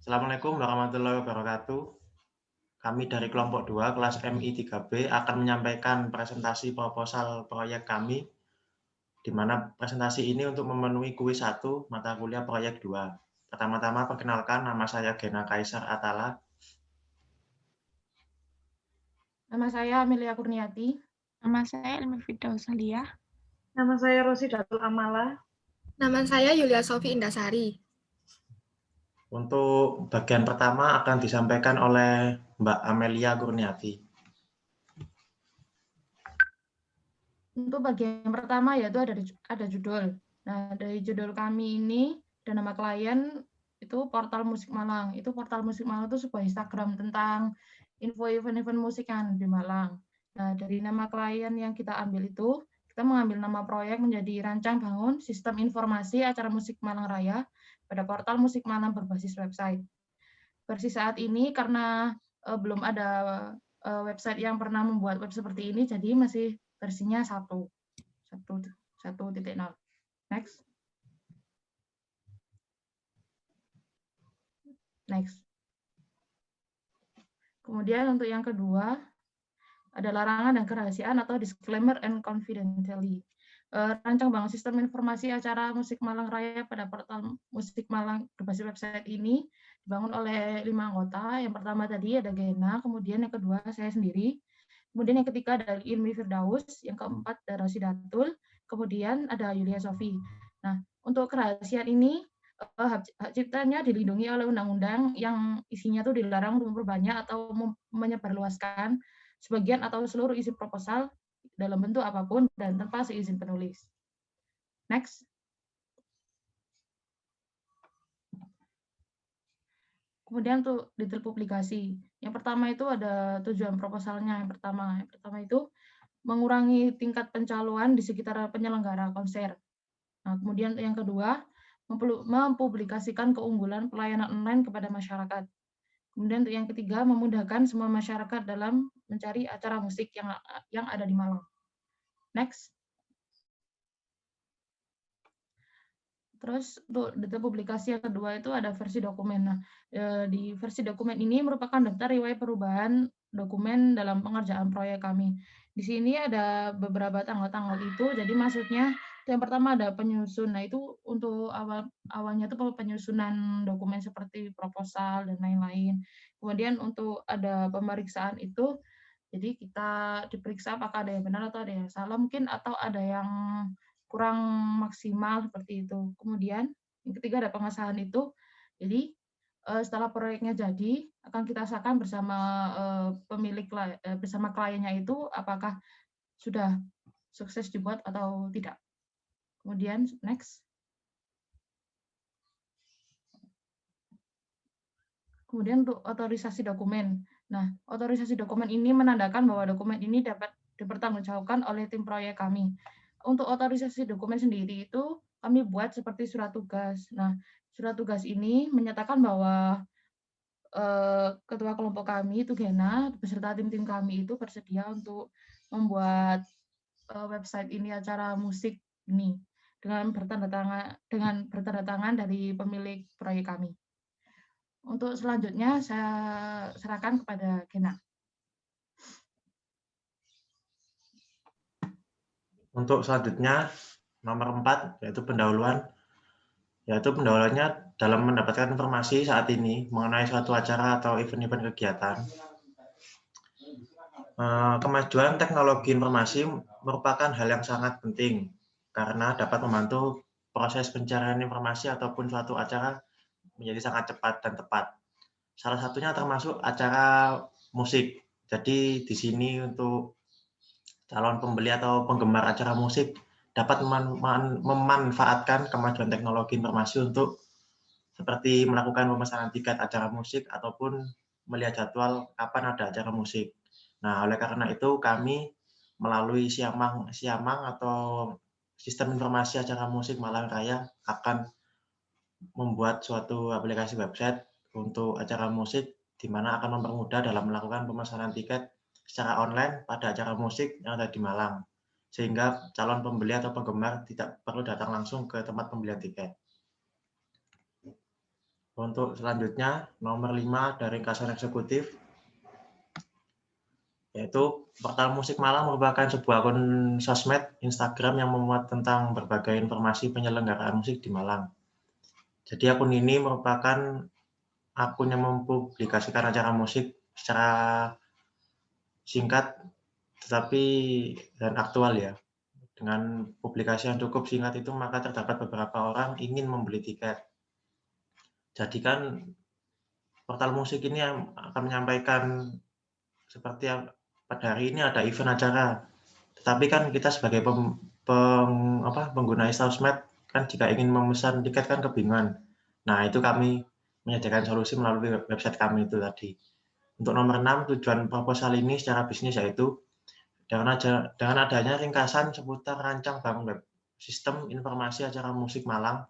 Assalamualaikum warahmatullahi wabarakatuh. Kami dari kelompok 2 kelas MI 3B akan menyampaikan presentasi proposal proyek kami, di mana presentasi ini untuk memenuhi kuis 1 mata kuliah proyek 2. Pertama-tama perkenalkan, nama saya Gena Kaisar Atala. Nama saya Amelia Kurniati. Nama saya Ilmi Firdausaliyah. Nama saya Rosi Datul Amala. Nama saya Yulia Sofi Indasari. Untuk bagian pertama akan disampaikan oleh Mbak Amelia Kurniati. Untuk bagian pertama yaitu ada judul. Nah, dari judul kami ini dan nama klien itu Portal Musik Malang. Itu Portal Musik Malang itu sebuah Instagram tentang info event-event musik yang di Malang. Nah, dari nama klien yang kita ambil itu, kita mengambil nama proyek menjadi Rancang Bangun Sistem Informasi Acara Musik Malang Raya pada Portal Musik Malang berbasis website. Versi saat ini karena belum ada website yang pernah membuat web seperti ini, jadi masih versinya 1.0. Next. Next. Kemudian untuk yang kedua, ada larangan dan kerahasiaan atau disclaimer and confidentiality. Rancang bangun sistem informasi acara musik Malang Raya pada portal musik Malang berbasis website ini dibangun oleh 5 anggota. Yang pertama tadi ada Gena, kemudian yang kedua saya sendiri, kemudian yang ketiga dari Ilmi Firdaus, yang keempat ada Rosi Datul, kemudian ada Yulia Sofi. Nah, untuk kerahasiaan ini hak ciptanya dilindungi oleh undang-undang yang isinya tuh dilarang untuk memperbanyak atau menyebarluaskan sebagian atau seluruh isi proposal dalam bentuk apapun dan tanpa seizin penulis. Next. Kemudian untuk detail publikasi. Yang pertama itu ada tujuan proposalnya. Yang pertama itu mengurangi tingkat pencaloan di sekitar penyelenggara konser. Nah, kemudian yang kedua, mempublikasikan keunggulan pelayanan online kepada masyarakat. Kemudian untuk yang ketiga, memudahkan semua masyarakat dalam mencari acara musik yang ada di Malang. Next. Terus untuk data publikasi yang kedua itu ada versi dokumen. Nah, di versi dokumen ini merupakan daftar riwayat perubahan dokumen dalam pengerjaan proyek kami. Di sini ada beberapa tanggal-tanggal itu, jadi maksudnya yang pertama ada penyusun. Nah, itu untuk awalnya itu penyusunan dokumen seperti proposal dan lain-lain. Kemudian untuk ada pemeriksaan itu, jadi kita diperiksa apakah ada yang benar atau ada yang salah mungkin, atau ada yang kurang maksimal seperti itu. Kemudian yang ketiga ada pengesahan itu. Jadi setelah proyeknya jadi akan kita sahkan bersama bersama kliennya itu apakah sudah sukses dibuat atau tidak. Kemudian next. Kemudian untuk otorisasi dokumen. Nah, otorisasi dokumen ini menandakan bahwa dokumen ini dapat dipertanggungjawabkan oleh tim proyek kami. Untuk otorisasi dokumen sendiri itu kami buat seperti surat tugas. Nah, surat tugas ini menyatakan bahwa ketua kelompok kami itu Gena beserta tim-tim kami itu bersedia untuk membuat website ini acara musik ini dengan bertanda tangan dari pemilik proyek kami. Untuk selanjutnya saya serahkan kepada Gena. Untuk selanjutnya, nomor 4, yaitu pendahuluan. Yaitu pendahuluannya dalam mendapatkan informasi saat ini mengenai suatu acara atau event-event kegiatan. Kemajuan teknologi informasi merupakan hal yang sangat penting karena dapat membantu proses pencarian informasi ataupun suatu acara menjadi sangat cepat dan tepat. Salah satunya termasuk acara musik. Jadi di sini untuk calon pembeli atau penggemar acara musik dapat memanfaatkan kemajuan teknologi informasi untuk seperti melakukan pemesanan tiket acara musik ataupun melihat jadwal kapan ada acara musik. Nah, oleh karena itu kami melalui Siamang atau Sistem Informasi Acara Musik Malang Raya akan membuat suatu aplikasi website untuk acara musik di mana akan mempermudah dalam melakukan pemesanan tiket secara online pada acara musik yang ada di Malang, sehingga calon pembeli atau penggemar tidak perlu datang langsung ke tempat pembelian tiket. Untuk selanjutnya, nomor 5 dari ringkasan eksekutif, yaitu Portal Musik Malang merupakan sebuah akun sosmed Instagram yang memuat tentang berbagai informasi penyelenggaraan musik di Malang. Jadi akun ini merupakan akun yang mempublikasikan acara musik secara singkat tetapi dan aktual ya. Dengan publikasi yang cukup singkat itu maka terdapat beberapa orang ingin membeli tiket. Jadi kan portal musik ini akan menyampaikan seperti yang pada hari ini ada event acara. Tetapi kan kita sebagai pengguna sosmed kan jika ingin memesan tiket kan kebingungan. Nah, itu kami menyediakan solusi melalui website kami itu tadi. Untuk nomor 6, tujuan proposal ini secara bisnis yaitu dengan adanya ringkasan seputar rancang bangun web sistem informasi acara musik Malang,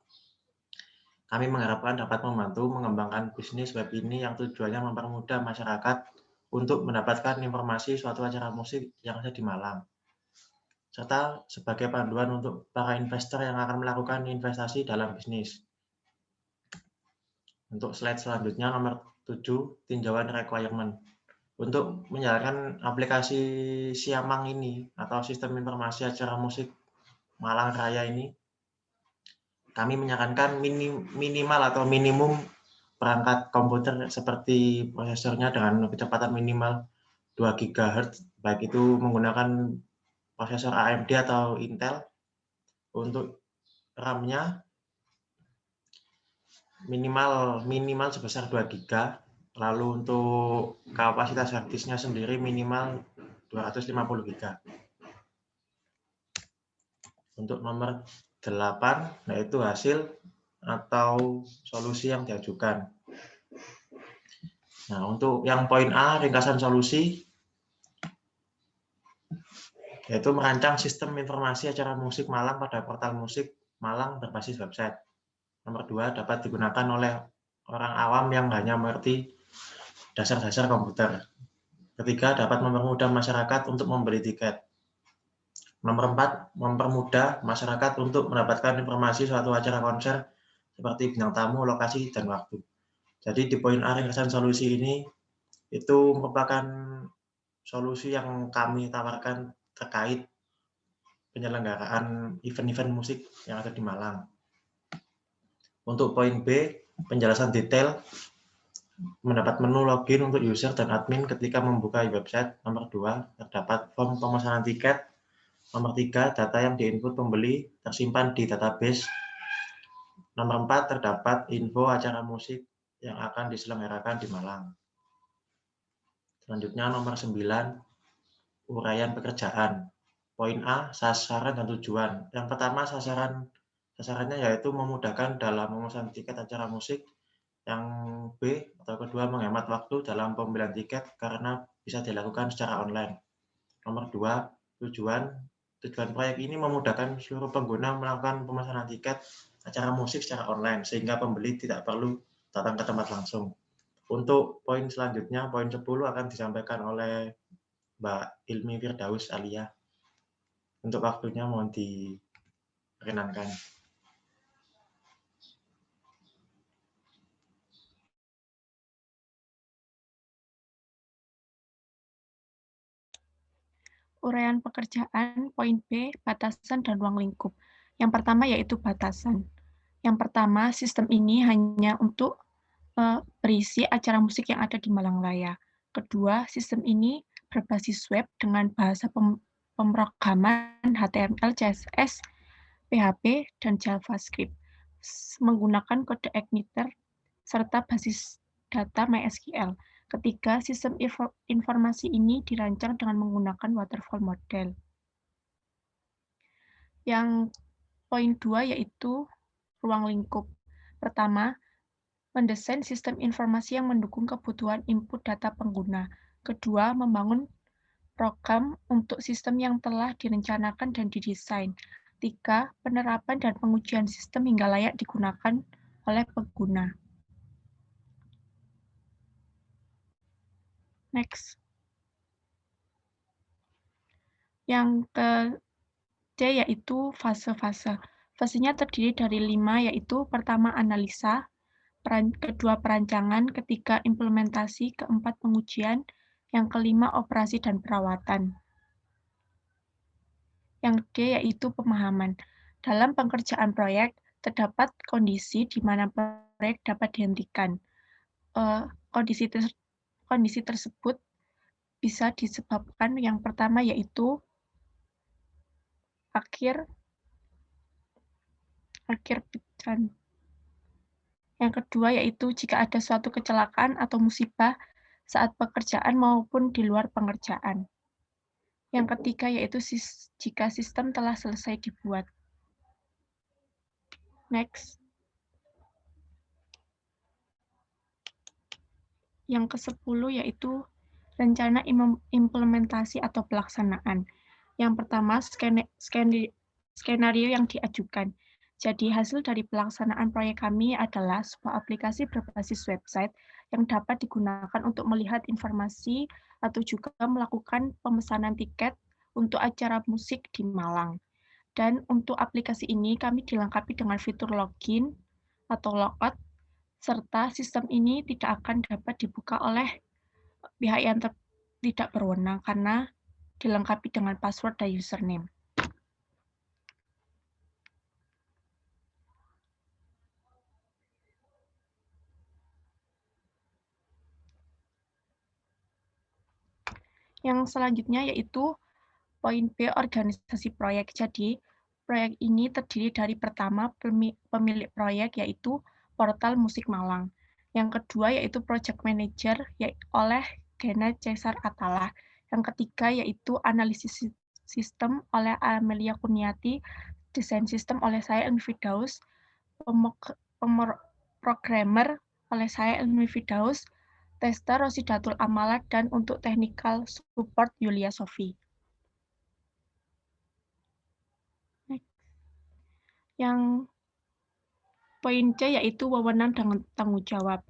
kami mengharapkan dapat membantu mengembangkan bisnis web ini yang tujuannya mempermudah masyarakat untuk mendapatkan informasi suatu acara musik yang ada di Malang, serta sebagai panduan untuk para investor yang akan melakukan investasi dalam bisnis. Untuk slide selanjutnya, nomor 7, tinjauan requirement. Untuk menjalankan aplikasi Siamang ini, atau sistem informasi acara musik Malang Raya ini, kami menyarankan minimal atau minimum perangkat komputer seperti prosesornya dengan kecepatan minimal 2 GHz, baik itu menggunakan prosesor AMD atau Intel. Untuk RAM-nya minimal sebesar 2 GB. Lalu untuk kapasitas hard disk-nya sendiri minimal 250 GB. Untuk nomor 8 yaitu hasil atau solusi yang diajukan. Nah, untuk yang poin A, ringkasan solusi, yaitu merancang sistem informasi acara musik Malang pada portal musik Malang berbasis website. Nomor 2, dapat digunakan oleh orang awam yang hanya mengerti dasar-dasar komputer. Ketiga, dapat mempermudah masyarakat untuk membeli tiket. Nomor 4, mempermudah masyarakat untuk mendapatkan informasi suatu acara konser seperti bintang tamu, lokasi, dan waktu. Jadi di poin A ringkasan solusi ini itu merupakan solusi yang kami tawarkan terkait penyelenggaraan event-event musik yang ada di Malang. Untuk poin B, penjelasan detail mendapat menu login untuk user dan admin ketika membuka website. Nomor 2, terdapat form pemesanan tiket. Nomor 3, data yang diinput pembeli tersimpan di database. Nomor 4, terdapat info acara musik yang akan diselenggarakan di Malang. Selanjutnya nomor 9, uraian pekerjaan. Poin A, sasaran dan tujuan. Yang pertama, sasarannya yaitu memudahkan dalam memesan tiket acara musik. Yang B atau kedua, menghemat waktu dalam pembelian tiket karena bisa dilakukan secara online. Nomor 2, tujuan proyek ini memudahkan seluruh pengguna melakukan pemesanan tiket acara musik secara online sehingga pembeli tidak perlu datang ke tempat langsung. Untuk poin selanjutnya, poin 10 akan disampaikan oleh Mbak Ilmi Firdaus Alia. Untuk waktunya mohon diperkenankan. Uraian pekerjaan, poin B, batasan dan ruang lingkup. Yang pertama yaitu batasan. Yang pertama, sistem ini hanya untuk berisi acara musik yang ada di Malang Raya. Kedua, sistem ini berbasis web dengan bahasa pemrograman HTML, CSS, PHP, dan JavaScript, menggunakan kode Igniter serta basis data MySQL. Ketiga, sistem informasi ini dirancang dengan menggunakan waterfall model. Yang poin 2 yaitu ruang lingkup. Pertama, mendesain sistem informasi yang mendukung kebutuhan input data pengguna. Kedua, membangun program untuk sistem yang telah direncanakan dan didesain. 3, penerapan dan pengujian sistem hingga layak digunakan oleh pengguna. Next. Yang ke-D yaitu fase-fase. Fasenya terdiri dari 5, yaitu pertama analisa, kedua perancangan, ketiga implementasi, keempat pengujian, yang kelima operasi dan perawatan. Yang D yaitu pemahaman. Dalam pengerjaan proyek, terdapat kondisi di mana proyek dapat dihentikan. Kondisi tersebut bisa disebabkan yang pertama yaitu akhir pecahan. Yang kedua yaitu jika ada suatu kecelakaan atau musibah saat pekerjaan maupun di luar pengerjaan. Yang ketiga yaitu jika sistem telah selesai dibuat. Next. Yang ke-10 yaitu rencana implementasi atau pelaksanaan. Yang pertama, skenario yang diajukan. Jadi, hasil dari pelaksanaan proyek kami adalah sebuah aplikasi berbasis website yang dapat digunakan untuk melihat informasi atau juga melakukan pemesanan tiket untuk acara musik di Malang. Dan untuk aplikasi ini kami dilengkapi dengan fitur login atau logout, serta sistem ini tidak akan dapat dibuka oleh pihak yang tidak berwenang karena dilengkapi dengan password dan username. Yang selanjutnya yaitu poin B, organisasi proyek. Jadi, proyek ini terdiri dari pertama, pemilik proyek yaitu Portal Musik Malang. Yang kedua yaitu Project Manager oleh Gena Cesar Atala. Yang ketiga yaitu analisis sistem oleh Amelia Kurniati, desain sistem oleh saya Elmi Firdaus, programmer oleh saya Elmi Firdaus, tester Rosidatul Amala, dan untuk technical support Yulia Sofi. Yang poin C yaitu wewenang dan tanggung jawab.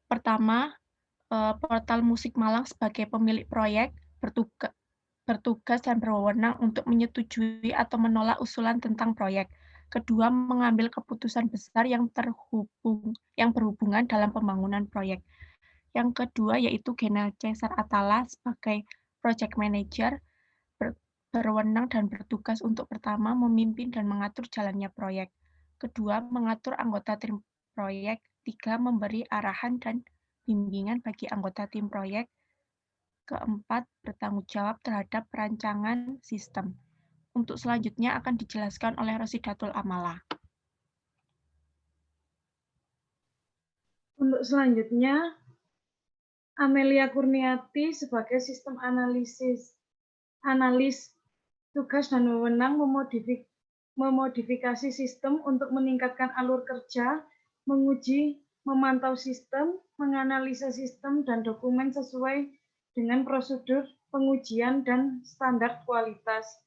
Pertama, Portal Musik Malang sebagai pemilik proyek bertugas dan berwenang untuk menyetujui atau menolak usulan tentang proyek. Kedua, mengambil keputusan besar yang berhubungan dalam pembangunan proyek. Yang kedua yaitu Gena Cesar Atala sebagai project manager berwenang dan bertugas untuk pertama memimpin dan mengatur jalannya proyek. Kedua, mengatur anggota tim proyek. Tiga, memberi arahan dan bimbingan bagi anggota tim proyek. Keempat, bertanggung jawab terhadap perancangan sistem. Untuk selanjutnya akan dijelaskan oleh Rosidatul Amala. Untuk selanjutnya, Amelia Kurniati sebagai sistem analis tugas dan wewenang memodifikasi sistem untuk meningkatkan alur kerja, menguji, memantau sistem, menganalisa sistem dan dokumen sesuai dengan prosedur pengujian dan standar kualitas.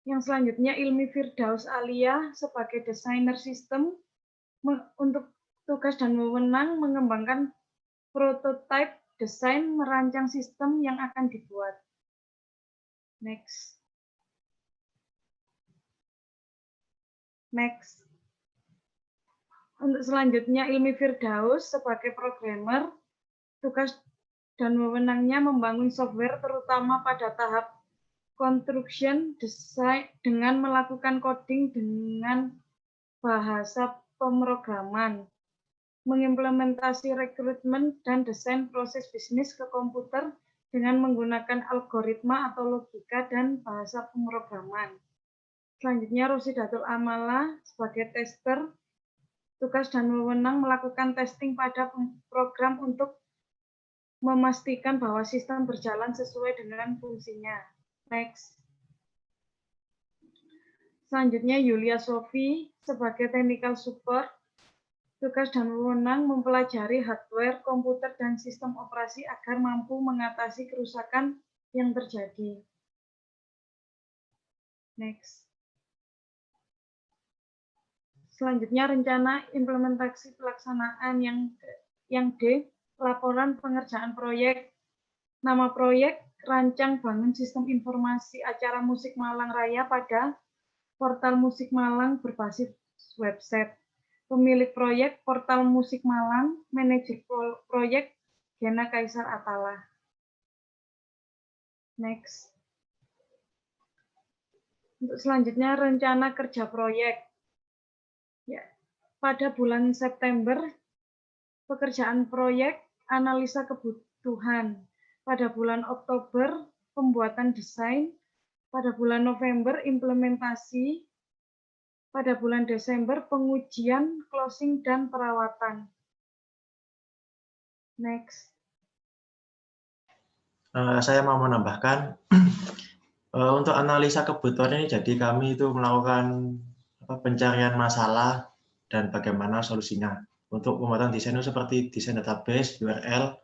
Yang selanjutnya Ilmi Firdaus Alia sebagai desainer sistem untuk tugas dan wewenang mengembangkan prototipe desain merancang sistem yang akan dibuat. Next. Untuk selanjutnya Ilmi Firdaus sebagai programmer, tugas dan wewenangnya membangun software terutama pada tahap construction design dengan melakukan coding dengan bahasa pemrograman, mengimplementasi rekrutmen dan desain proses bisnis ke komputer dengan menggunakan algoritma atau logika dan bahasa pemrograman. Selanjutnya Rosidatul Amala sebagai tester, tugas dan wewenang melakukan testing pada program untuk memastikan bahwa sistem berjalan sesuai dengan fungsinya. Next. Selanjutnya Yulia Sofi sebagai technical support, tugas dan wewenang mempelajari hardware, komputer, dan sistem operasi agar mampu mengatasi kerusakan yang terjadi. Next. Selanjutnya rencana implementasi pelaksanaan yang D, laporan pengerjaan proyek. Nama proyek, rancang bangun sistem informasi acara musik Malang Raya pada Portal Musik Malang berbasis website. pemilik proyek Portal Musik Malang, manajer proyek Gena Kaisar Atala. Next. Untuk selanjutnya rencana kerja proyek. Ya, pada bulan September pekerjaan proyek analisa kebutuhan. Pada bulan Oktober pembuatan desain. Pada bulan November implementasi. Pada bulan Desember pengujian, closing, dan perawatan. Next. Saya mau menambahkan, untuk analisa kebutuhan ini, jadi kami itu melakukan pencarian masalah dan bagaimana solusinya. Untuk pembuatan desain itu seperti desain database, URL,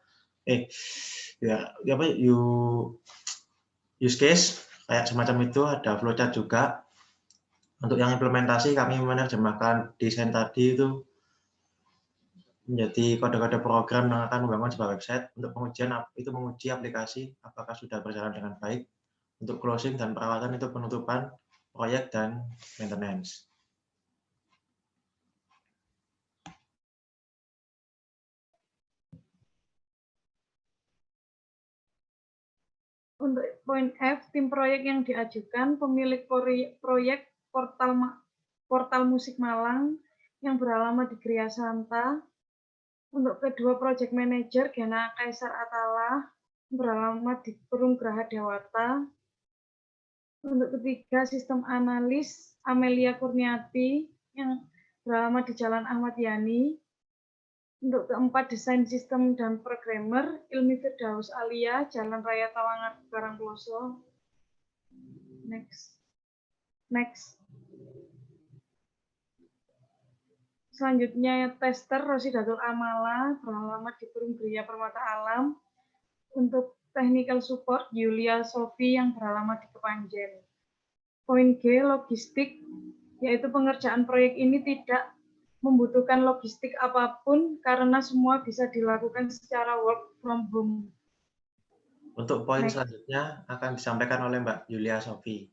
use case, kayak semacam itu, ada flowchart juga. Untuk yang implementasi, kami menerjemahkan desain tadi itu menjadi kode-kode program yang akan membangun sebuah website. Untuk pengujian, itu menguji aplikasi apakah sudah berjalan dengan baik. Untuk closing dan perawatan itu penutupan proyek dan maintenance. Untuk poin F, tim proyek yang diajukan pemilik proyek Portal Musik Malang yang beralamat di Gria Santa. Untuk kedua, project manager Gena Kaisar Atala beralamat di Perung Graha Dewata. Untuk ketiga, sistem analis Amelia Kurniati yang beralamat di Jalan Ahmad Yani. Untuk keempat, desain sistem dan programmer Ilmi Firdaus Alia, Jalan Raya Tawangan, Karangploso. Next. Selanjutnya, tester Rosidatul Amala, beralamat di Perung Gria Permata Alam. Untuk technical support Yulia Sofi yang beralamat di Kepanjen. Poin G, logistik, yaitu pengerjaan proyek ini tidak membutuhkan logistik apapun karena semua bisa dilakukan secara work from home. Untuk poin selanjutnya akan disampaikan oleh Mbak Yulia Sofi.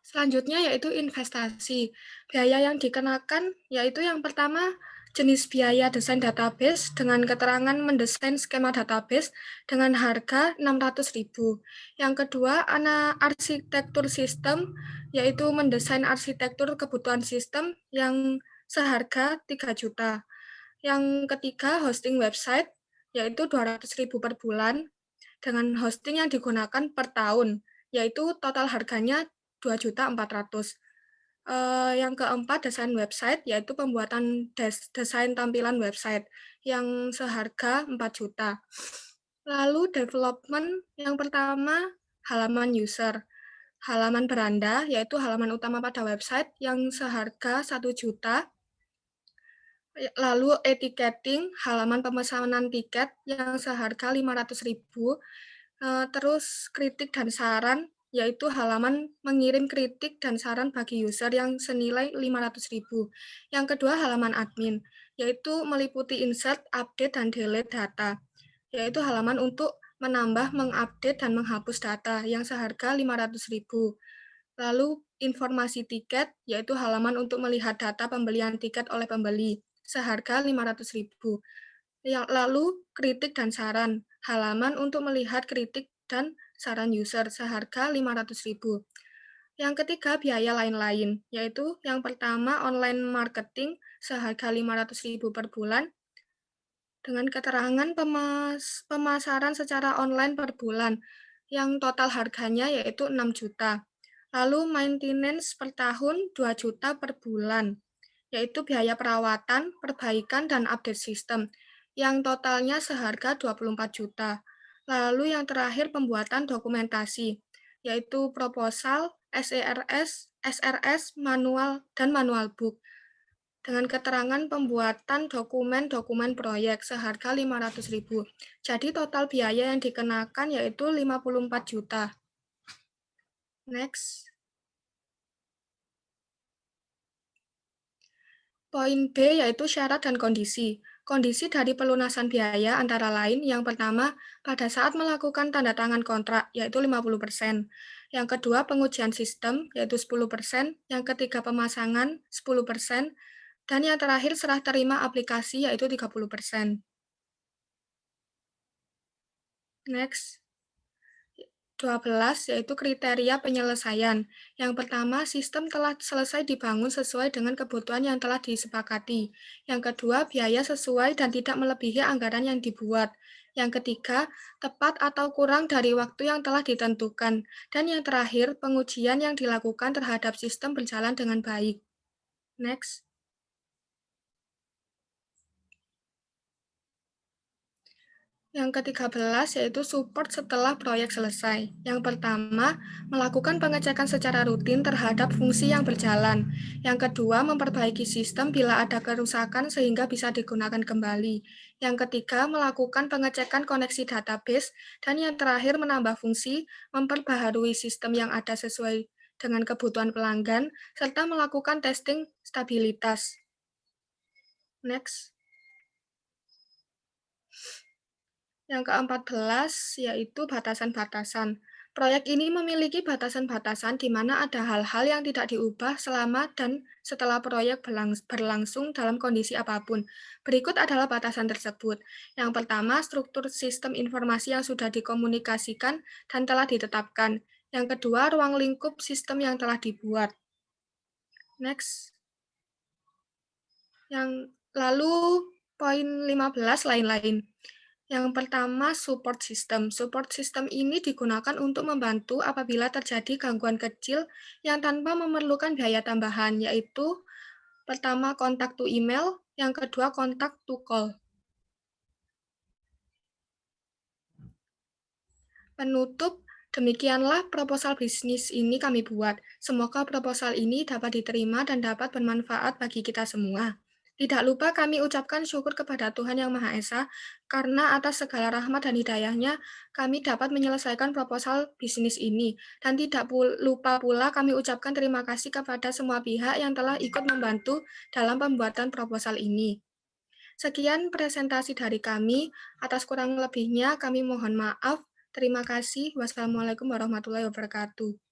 Selanjutnya yaitu investasi. Biaya yang dikenakan yaitu yang pertama jenis biaya desain database dengan keterangan mendesain skema database dengan harga 600.000. Yang kedua, arsitektur sistem yaitu mendesain arsitektur kebutuhan sistem yang seharga 3 juta. Yang ketiga, hosting website yaitu 200.000 per bulan dengan hosting yang digunakan per tahun yaitu total harganya 2.400.000. Yang keempat, desain website, yaitu pembuatan desain tampilan website yang seharga 4 juta. Lalu development, yang pertama halaman user, halaman beranda, yaitu halaman utama pada website yang seharga 1 juta. Lalu etiketing, halaman pemesanan tiket yang seharga 500.000. Terus kritik dan saran, yaitu halaman mengirim kritik dan saran bagi user yang senilai 500.000. Yang kedua, halaman admin, yaitu meliputi insert, update, dan delete data, yaitu halaman untuk menambah, mengupdate, dan menghapus data yang seharga 500.000. Lalu informasi tiket, yaitu halaman untuk melihat data pembelian tiket oleh pembeli, seharga 500.000. Lalu kritik dan saran, halaman untuk melihat kritik dan saran user seharga 500.000. Yang ketiga, biaya lain-lain, yaitu yang pertama online marketing seharga 500.000 per bulan dengan keterangan pemasaran secara online per bulan yang total harganya yaitu 6 juta. Lalu maintenance per tahun 2 juta per bulan, yaitu biaya perawatan, perbaikan, dan update sistem yang totalnya seharga 24 juta. Lalu yang terakhir pembuatan dokumentasi, yaitu proposal, SRS, manual, dan manual book, dengan keterangan pembuatan dokumen proyek seharga 500.000. Jadi total biaya yang dikenakan yaitu 54 juta. Next. Poin B yaitu syarat dan kondisi. Kondisi dari pelunasan biaya antara lain yang pertama pada saat melakukan tanda tangan kontrak yaitu 50%. Yang kedua, pengujian sistem, yaitu 10%. Yang ketiga, pemasangan, 10%. Dan yang terakhir, serah terima aplikasi, yaitu 30%. Next. 12, yaitu kriteria penyelesaian. Yang pertama, sistem telah selesai dibangun sesuai dengan kebutuhan yang telah disepakati. Yang kedua, biaya sesuai dan tidak melebihi anggaran yang dibuat. Yang ketiga, tepat atau kurang dari waktu yang telah ditentukan. Dan yang terakhir, pengujian yang dilakukan terhadap sistem berjalan dengan baik. Next. Yang ke-13 yaitu support setelah proyek selesai. Yang pertama, melakukan pengecekan secara rutin terhadap fungsi yang berjalan. Yang kedua, memperbaiki sistem bila ada kerusakan sehingga bisa digunakan kembali. Yang ketiga, melakukan pengecekan koneksi database. Dan yang terakhir, menambah fungsi, memperbaharui sistem yang ada sesuai dengan kebutuhan pelanggan, serta melakukan testing stabilitas. Next. Yang ke-14 yaitu batasan-batasan. Proyek ini memiliki batasan-batasan di mana ada hal-hal yang tidak diubah selama dan setelah proyek berlangsung dalam kondisi apapun. Berikut adalah batasan tersebut. Yang pertama, struktur sistem informasi yang sudah dikomunikasikan dan telah ditetapkan. Yang kedua, ruang lingkup sistem yang telah dibuat. Next. Lalu poin 15 lain-lain. Yang pertama, support system. Support system ini digunakan untuk membantu apabila terjadi gangguan kecil yang tanpa memerlukan biaya tambahan, yaitu pertama kontak to email, yang kedua kontak to call. Penutup, demikianlah proposal bisnis ini kami buat. Semoga proposal ini dapat diterima dan dapat bermanfaat bagi kita semua. Tidak lupa kami ucapkan syukur kepada Tuhan Yang Maha Esa, karena atas segala rahmat dan hidayah-Nya, kami dapat menyelesaikan proposal bisnis ini. Dan tidak lupa pula kami ucapkan terima kasih kepada semua pihak yang telah ikut membantu dalam pembuatan proposal ini. Sekian presentasi dari kami. Atas kurang lebihnya kami mohon maaf. Terima kasih. Wassalamualaikum warahmatullahi wabarakatuh.